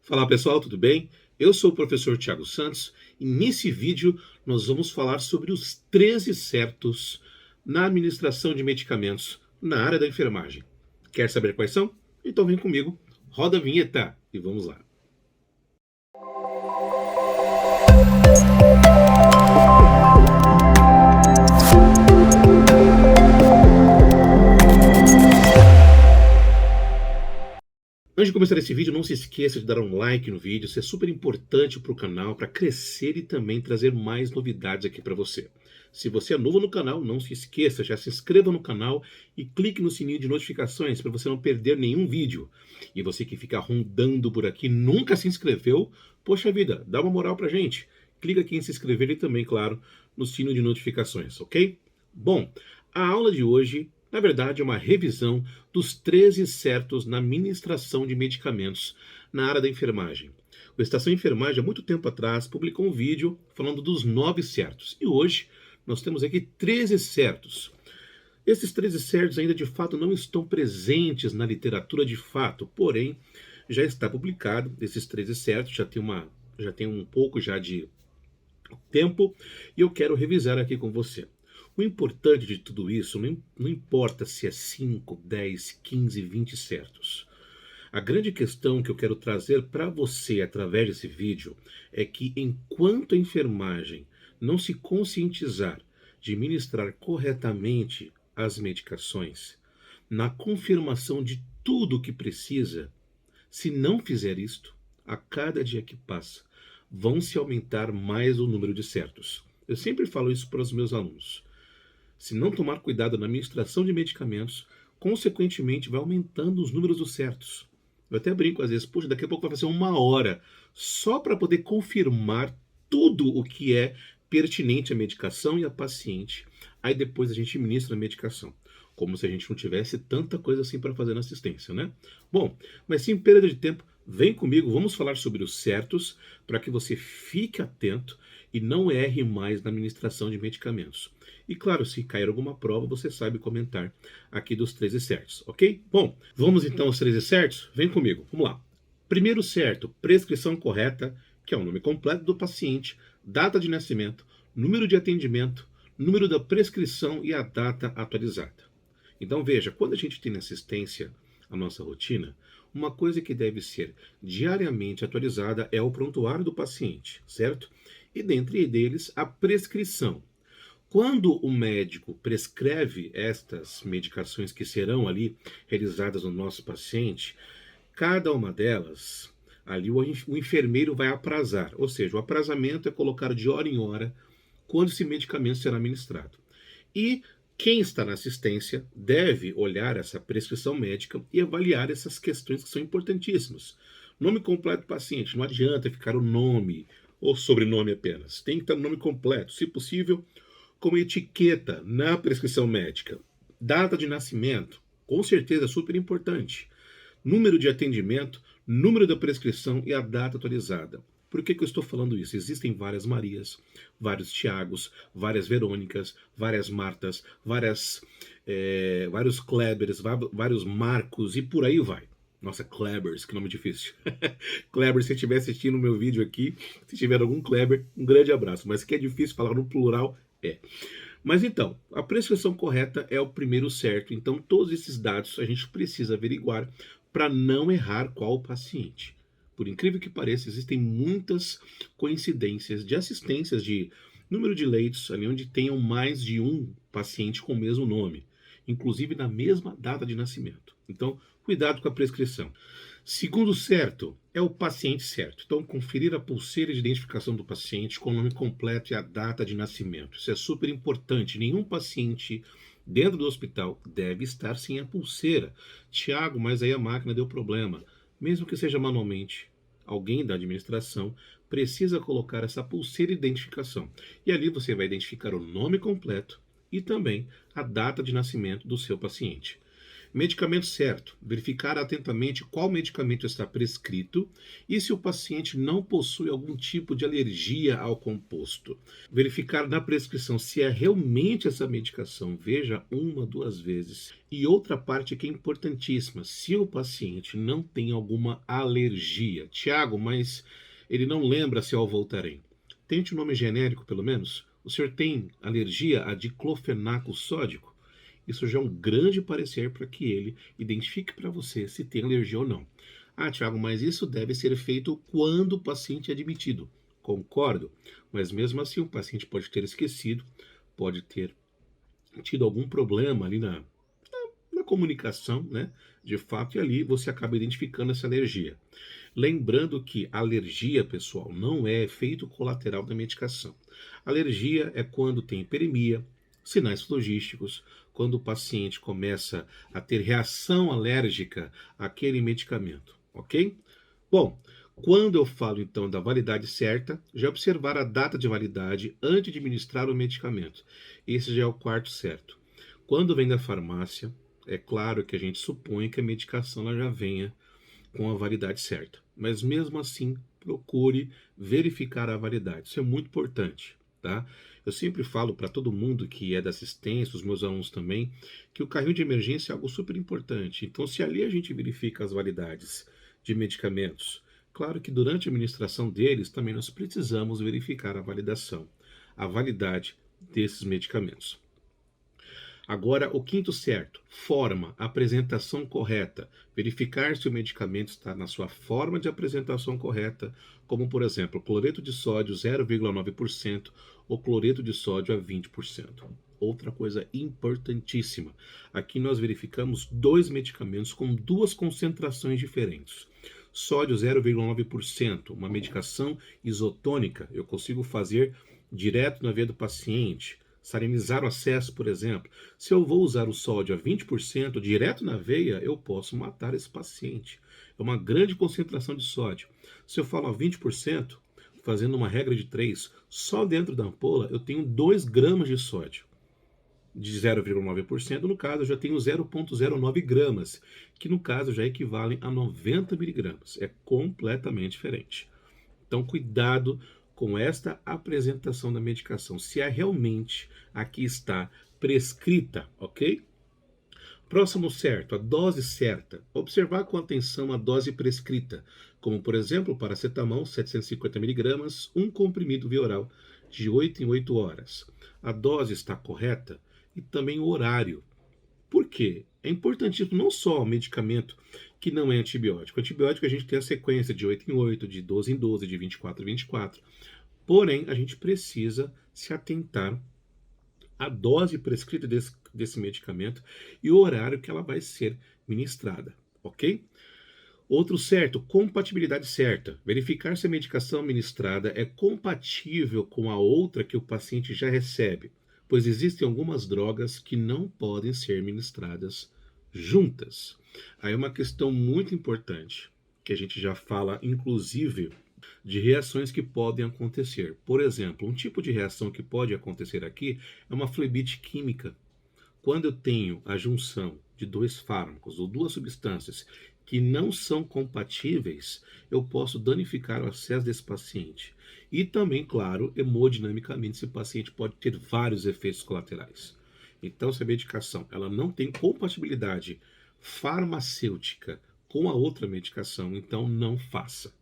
Fala pessoal, tudo bem? Eu sou o professor Tiago Santos e nesse vídeo nós vamos falar sobre os 13 certos na administração de medicamentos na área da enfermagem. Quer saber quais são? Então vem comigo, roda a vinheta e vamos lá. Antes de começar esse vídeo, não se esqueça de dar um like no vídeo, isso é super importante para o canal, para crescer e também trazer mais novidades aqui para você. Se você é novo no canal, não se esqueça, já se inscreva no canal e clique no sininho de notificações para você não perder nenhum vídeo. E você que fica rondando por aqui, nunca se inscreveu, poxa vida, dá uma moral pra gente. Clica aqui em se inscrever e também, claro, no sino de notificações, ok? Bom, a aula de hoje na verdade, é uma revisão dos 13 certos na administração de medicamentos na área da enfermagem. O Estação Enfermagem, há muito tempo atrás, publicou um vídeo falando dos 9 certos. E hoje nós temos aqui 13 certos. Esses 13 certos ainda de fato não estão presentes na literatura de fato, porém já está publicado esses 13 certos, já tem um pouco já de tempo e eu quero revisar aqui com você. O importante de tudo isso não importa se é 5, 10, 15, 20 certos. A grande questão que eu quero trazer para você através desse vídeo é que enquanto a enfermagem não se conscientizar de ministrar corretamente as medicações, na confirmação de tudo o que precisa, se não fizer isto, a cada dia que passa, vão se aumentar mais o número de certos. Eu sempre falo isso para os meus alunos. Se não tomar cuidado na administração de medicamentos, consequentemente vai aumentando os números dos certos. Eu até brinco às vezes, poxa, daqui a pouco vai fazer 1 hora só para poder confirmar tudo o que é pertinente à medicação e à paciente. Aí depois a gente ministra a medicação. Como se a gente não tivesse tanta coisa assim para fazer na assistência, né? Bom, mas sem perda de tempo, vem comigo, vamos falar sobre os certos para que você fique atento e não erre mais na administração de medicamentos. E claro, se cair alguma prova, você sabe comentar aqui dos 13 certos, ok? Bom, vamos então aos 13 certos? Vem comigo, vamos lá. Primeiro certo, prescrição correta, que é o nome completo do paciente, data de nascimento, número de atendimento, número da prescrição e a data atualizada. Então veja, quando a gente tem na assistência a nossa rotina, uma coisa que deve ser diariamente atualizada é o prontuário do paciente, certo? E dentre deles, a prescrição. Quando o médico prescreve estas medicações que serão ali realizadas no nosso paciente, cada uma delas, ali o enfermeiro vai aprazar, ou seja, o aprazamento é colocar de hora em hora quando esse medicamento será ministrado. E quem está na assistência deve olhar essa prescrição médica e avaliar essas questões que são importantíssimas. Nome completo do paciente, não adianta ficar o nome ou sobrenome apenas. Tem que estar o nome completo, se possível, como etiqueta na prescrição médica. Data de nascimento, com certeza super importante. Número de atendimento, número da prescrição e a data atualizada. Por que eu estou falando isso? Existem várias Marias, vários Tiagos, várias Verônicas, várias Martas, vários Klebers, vários Marcos e por aí vai. Nossa, Klebers, que nome difícil. Kleber, se estiver assistindo o meu vídeo aqui, se tiver algum Kleber, um grande abraço. Mas que é difícil falar no plural, é. Mas então, a prescrição correta é o primeiro certo. Então, todos esses dados a gente precisa averiguar para não errar qual o paciente. Por incrível que pareça, existem muitas coincidências de assistências de número de leitos, ali onde tenham mais de um paciente com o mesmo nome, inclusive na mesma data de nascimento. Então, cuidado com a prescrição. Segundo certo, é o paciente certo. Então, conferir a pulseira de identificação do paciente com o nome completo e a data de nascimento. Isso é super importante. Nenhum paciente dentro do hospital deve estar sem a pulseira. Tiago, mas aí a máquina deu problema. Mesmo que seja manualmente, alguém da administração precisa colocar essa pulseira de identificação. E ali você vai identificar o nome completo e também a data de nascimento do seu paciente. Medicamento certo. Verificar atentamente qual medicamento está prescrito e se o paciente não possui algum tipo de alergia ao composto. Verificar na prescrição se é realmente essa medicação. Veja uma, duas vezes. E outra parte que é importantíssima, se o paciente não tem alguma alergia. Tiago, mas ele não lembra se é o Voltaren. Tente o nome genérico, pelo menos. O senhor tem alergia a diclofenaco sódico? Isso já é um grande parecer para que ele identifique para você se tem alergia ou não. Ah, Tiago, mas isso deve ser feito quando o paciente é admitido. Concordo, mas mesmo assim o paciente pode ter esquecido, pode ter tido algum problema ali na comunicação, né? De fato, e ali você acaba identificando essa alergia. Lembrando que alergia, pessoal, não é efeito colateral da medicação. Alergia é quando tem hiperemia, sinais logísticos, quando o paciente começa a ter reação alérgica àquele medicamento, ok? Bom, quando eu falo então da validade certa, já observar a data de validade antes de administrar o medicamento. Esse já é o quarto certo. Quando vem da farmácia, é claro que a gente supõe que a medicação ela já venha com a validade certa. Mas mesmo assim, procure verificar a validade. Isso é muito importante, tá? Eu sempre falo para todo mundo que é da assistência, os meus alunos também, que o carrinho de emergência é algo super importante. Então, se ali a gente verifica as validades de medicamentos, claro que durante a administração deles também nós precisamos verificar a validação, a validade desses medicamentos. Agora, o quinto certo, forma, apresentação correta. Verificar se o medicamento está na sua forma de apresentação correta, como, por exemplo, cloreto de sódio 0,9% ou cloreto de sódio a 20%. Outra coisa importantíssima, aqui nós verificamos dois medicamentos com duas concentrações diferentes. Sódio 0,9%, uma medicação isotônica, eu consigo fazer direto na veia do paciente, salinizar o acesso, por exemplo. Se eu vou usar o sódio a 20% direto na veia, eu posso matar esse paciente. É uma grande concentração de sódio. Se eu falo a 20%, fazendo uma regra de 3, só dentro da ampola eu tenho 2 gramas de sódio. De 0,9%, no caso, eu já tenho 0,09 gramas, que no caso já equivalem a 90 miligramas. É completamente diferente. Então, cuidado com esta apresentação da medicação, se é realmente aqui está prescrita, ok? Próximo certo, a dose certa. Observar com atenção a dose prescrita, como por exemplo, paracetamol 750 miligramas, um comprimido via oral de 8 em 8 horas. A dose está correta e também o horário. Por quê? É importantíssimo não só o medicamento que não é antibiótico. Antibiótico a gente tem a sequência de 8 em 8, de 12 em 12, de 24 em 24. Porém, a gente precisa se atentar à dose prescrita desse medicamento e o horário que ela vai ser ministrada, ok? Outro certo, compatibilidade certa. Verificar se a medicação ministrada é compatível com a outra que o paciente já recebe, pois existem algumas drogas que não podem ser ministradas juntas. Aí é uma questão muito importante, que a gente já fala, inclusive, de reações que podem acontecer. Por exemplo, um tipo de reação que pode acontecer aqui é uma flebite química. Quando eu tenho a junção de dois fármacos ou duas substâncias que não são compatíveis, eu posso danificar o acesso desse paciente. E também, claro, hemodinamicamente, esse paciente pode ter vários efeitos colaterais. Então, se a medicação ela não tem compatibilidade farmacêutica com a outra medicação, então não faça.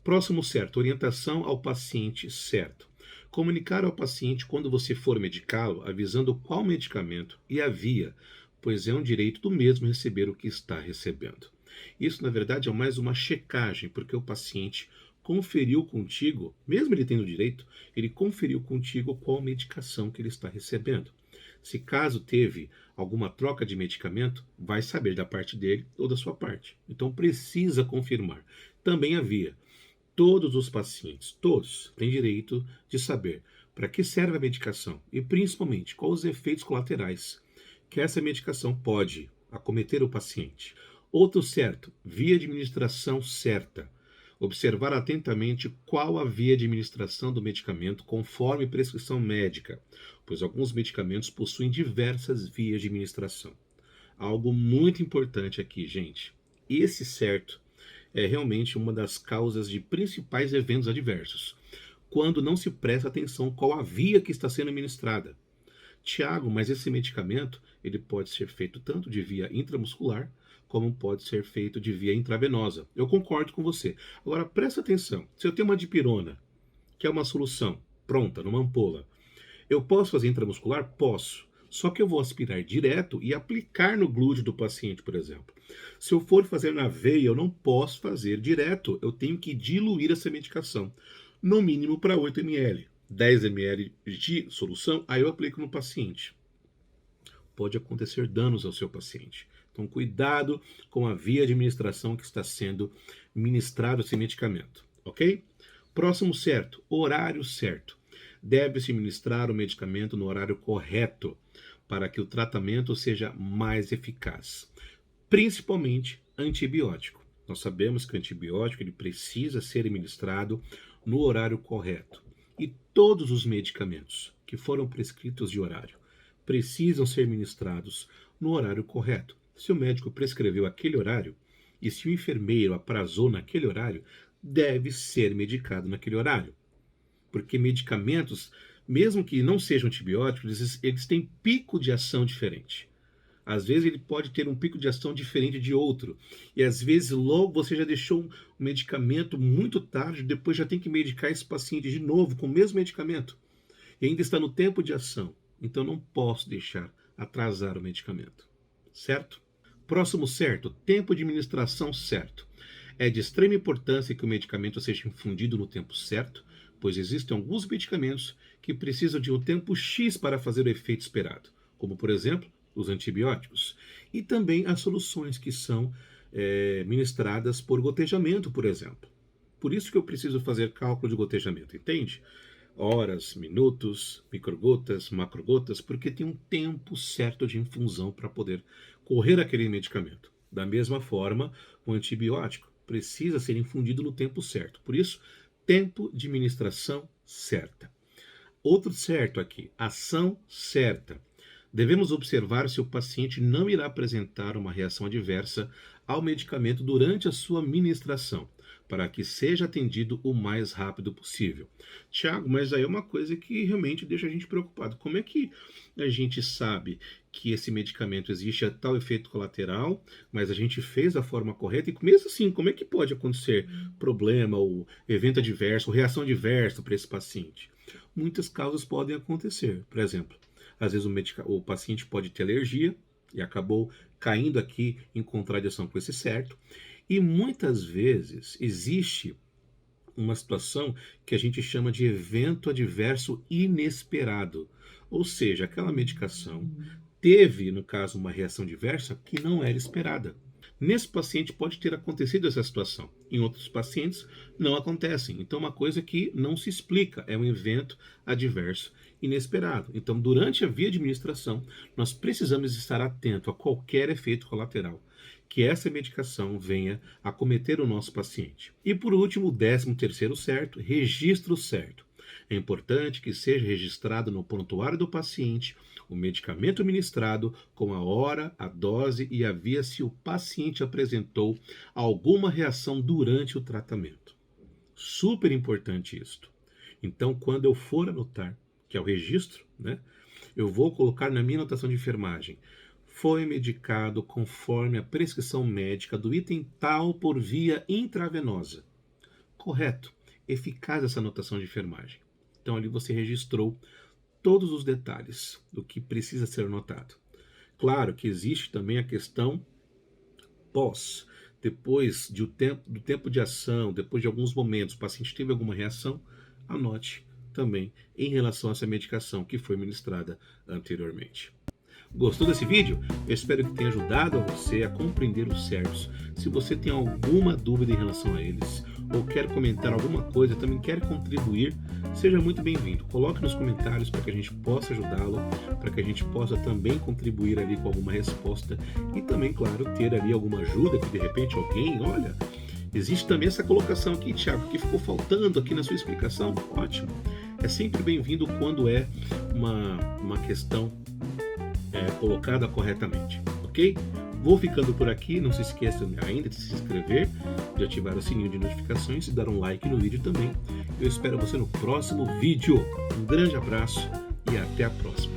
Próximo certo, orientação ao paciente certo. Comunicar ao paciente quando você for medicá-lo, avisando qual medicamento e a via, pois é um direito do mesmo receber o que está recebendo. Isso, na verdade, é mais uma checagem, porque o paciente conferiu contigo, mesmo ele tendo direito, ele conferiu contigo qual medicação que ele está recebendo. Se caso teve alguma troca de medicamento, vai saber da parte dele ou da sua parte. Então precisa confirmar. Também havia. Todos os pacientes, todos, têm direito de saber para que serve a medicação e principalmente quais os efeitos colaterais que essa medicação pode acometer o paciente. Outro certo, via de administração certa. Observar atentamente qual a via de administração do medicamento conforme prescrição médica, pois alguns medicamentos possuem diversas vias de administração. Algo muito importante aqui, gente. Esse certo é realmente uma das causas de principais eventos adversos, quando não se presta atenção qual a via que está sendo ministrada. Tiago, mas esse medicamento ele pode ser feito tanto de via intramuscular, como pode ser feito de via intravenosa. Eu concordo com você. Agora, presta atenção. Se eu tenho uma dipirona, que é uma solução pronta, numa ampola, eu posso fazer intramuscular? Posso. Só que eu vou aspirar direto e aplicar no glúteo do paciente, por exemplo. Se eu for fazer na veia, eu não posso fazer direto. Eu tenho que diluir essa medicação, no mínimo para 8 ml. 10 ml de solução, aí eu aplico no paciente. Pode acontecer danos ao seu paciente. Então, cuidado com a via de administração que está sendo ministrado esse medicamento, ok? Próximo certo, horário certo. Deve-se ministrar o medicamento no horário correto para que o tratamento seja mais eficaz. Principalmente antibiótico. Nós sabemos que o antibiótico ele precisa ser administrado no horário correto. E todos os medicamentos que foram prescritos de horário precisam ser ministrados no horário correto. Se o médico prescreveu aquele horário e se o enfermeiro aprazou naquele horário, deve ser medicado naquele horário. Porque medicamentos, mesmo que não sejam antibióticos, eles têm pico de ação diferente. Às vezes ele pode ter um pico de ação diferente de outro. E às vezes logo você já deixou um medicamento muito tarde, depois já tem que medicar esse paciente de novo com o mesmo medicamento. E ainda está no tempo de ação. Então não posso deixar atrasar o medicamento. Certo? Próximo certo, tempo de administração certo. É de extrema importância que o medicamento seja infundido no tempo certo, pois existem alguns medicamentos que precisam de um tempo X para fazer o efeito esperado, como por exemplo, os antibióticos, e também as soluções que são ministradas por gotejamento, por exemplo. Por isso que eu preciso fazer cálculo de gotejamento, entende? Horas, minutos, microgotas, macrogotas, porque tem um tempo certo de infusão para poder correr aquele medicamento. Da mesma forma, o antibiótico precisa ser infundido no tempo certo. Por isso, tempo de administração certa. Outro certo aqui, ação certa. Devemos observar se o paciente não irá apresentar uma reação adversa ao medicamento durante a sua ministração, para que seja atendido o mais rápido possível. Tiago, mas aí é uma coisa que realmente deixa a gente preocupado. Como é que a gente sabe que esse medicamento existe a tal efeito colateral, mas a gente fez da forma correta? E mesmo assim, como é que pode acontecer problema, ou evento adverso, ou reação adversa para esse paciente? Muitas causas podem acontecer. Por exemplo, às vezes o paciente pode ter alergia e acabou caindo aqui em contradição com esse certo. E muitas vezes existe uma situação que a gente chama de evento adverso inesperado. Ou seja, aquela medicação teve, no caso, uma reação adversa que não era esperada. Nesse paciente pode ter acontecido essa situação. Em outros pacientes não acontecem. Então, uma coisa que não se explica, é um evento adverso inesperado. Então, durante a via de administração, nós precisamos estar atento a qualquer efeito colateral que essa medicação venha a cometer o nosso paciente. E por último, o 13º certo, registro certo. É importante que seja registrado no prontuário do paciente o medicamento ministrado com a hora, a dose e a via se o paciente apresentou alguma reação durante o tratamento. Super importante isto. Então, quando eu for anotar, que é o registro, né, eu vou colocar na minha anotação de enfermagem: foi medicado conforme a prescrição médica do item tal por via intravenosa. Correto. Eficaz essa anotação de enfermagem. Então ali você registrou todos os detalhes do que precisa ser anotado. Claro que existe também a questão pós. Depois do tempo de ação, depois de alguns momentos, o paciente teve alguma reação, anote também em relação a essa medicação que foi ministrada anteriormente. Gostou desse vídeo? Eu espero que tenha ajudado a você a compreender os certos. Se você tem alguma dúvida em relação a eles, ou quer comentar alguma coisa, também quer contribuir, seja muito bem-vindo. Coloque nos comentários para que a gente possa ajudá-lo, para que a gente possa também contribuir ali com alguma resposta e também, claro, ter ali alguma ajuda, que de repente alguém, olha, existe também essa colocação aqui, Tiago, que ficou faltando aqui na sua explicação. Ótimo. É sempre bem-vindo quando é uma questão colocada corretamente, ok? ok? Vou ficando por aqui, não se esqueça ainda de se inscrever, de ativar o sininho de notificações e dar um like no vídeo também. Eu espero você no próximo vídeo. Um grande abraço e até a próxima.